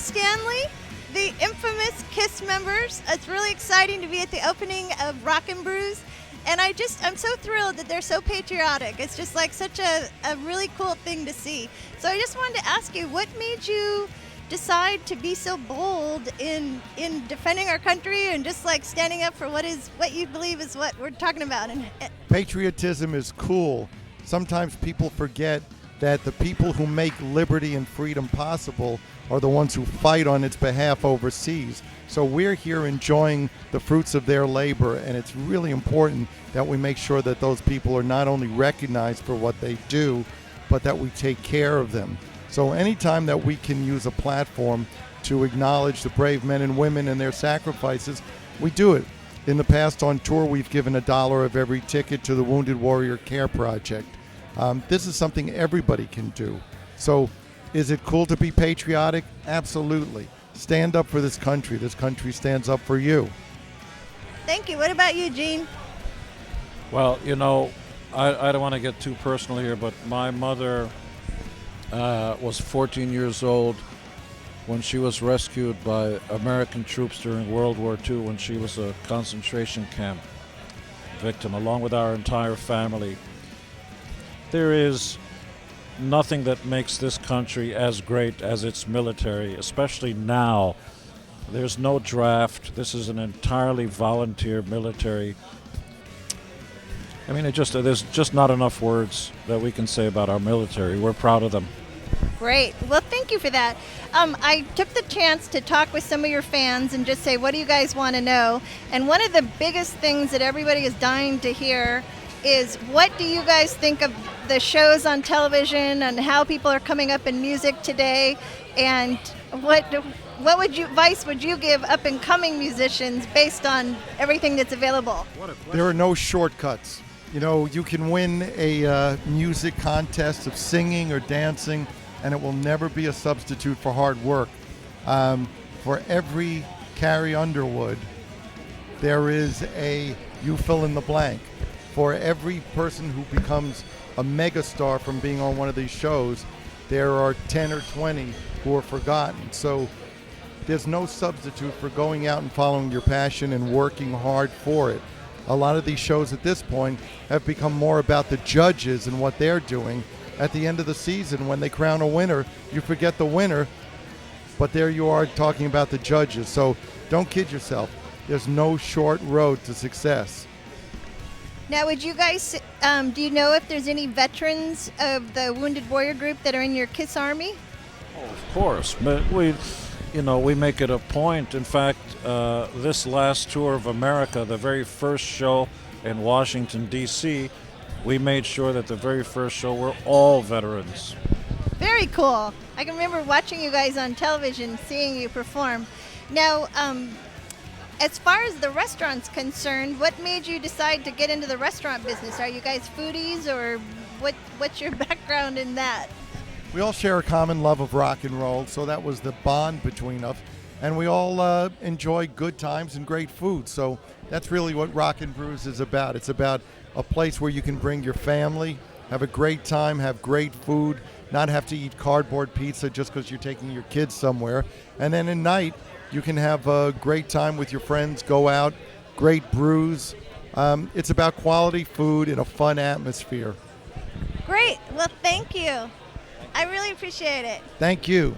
Stanley, the infamous KISS members. It's really exciting to be at the opening of Rock and Brews. And I'm so thrilled that they're so patriotic. It's just like such a really cool thing to see. So I just wanted to ask you, what made you decide to be so bold in defending our country and just like standing up for what you believe is what we're talking about? And patriotism is cool. Sometimes people forget that the people who make liberty and freedom possible are the ones who fight on its behalf overseas. So we're here enjoying the fruits of their labor, and it's really important that we make sure that those people are not only recognized for what they do, but that we take care of them. So anytime that we can use a platform to acknowledge the brave men and women and their sacrifices, we do it. In the past on tour, we've given $1 of every ticket to the Wounded Warrior Care Project. This is something everybody can do. So is it cool to be patriotic? Absolutely. Stand up for this country. This country stands up for you. Thank you. What about you, Gene? Well, I don't want to get too personal here, but my mother was 14 years old when she was rescued by American troops during World War II when she was a concentration camp victim, along with our entire family. There is nothing that makes this country as great as its military, especially now. There's no draft. This is an entirely volunteer military. I mean, there's just not enough words that we can say about our military. We're proud of them. Great. Well, thank you for that. I took the chance to talk with some of your fans and just say, what do you guys want to know? And one of the biggest things that everybody is dying to hear is, what do you guys think of the shows on television and how people are coming up in music today? And what advice would you give up and coming musicians based on everything that's available? There are no shortcuts. You can win a music contest of singing or dancing, and it will never be a substitute for hard work. For every Carrie Underwood, there is a you fill in the blank. For every person who becomes a megastar from being on one of these shows, there are 10 or 20 who are forgotten. So there's no substitute for going out and following your passion and working hard for it. A lot of these shows at this point have become more about the judges and what they're doing. At the end of the season, when they crown a winner, you forget the winner, but there you are talking about the judges. So don't kid yourself. There's no short road to success. Now, would you guys, do you know if there's any veterans of the Wounded Warrior group that are in your KISS Army? Oh, of course. But we make it a point. In fact, this last tour of America, the very first show in Washington, D.C., we made sure that the very first show were all veterans. Very cool. I can remember watching you guys on television, seeing you perform. Now, as far as the restaurant's concerned, what made you decide to get into the restaurant business? Are you guys foodies, or what's your background in that? We all share a common love of rock and roll, so that was the bond between us. And we all enjoy good times and great food. So that's really what Rock and Brews is about. It's about a place where you can bring your family, have a great time, have great food, not have to eat cardboard pizza just because you're taking your kids somewhere. And then at night, you can have a great time with your friends, go out, great brews. It's about quality food in a fun atmosphere. Great. Well, thank you. I really appreciate it. Thank you.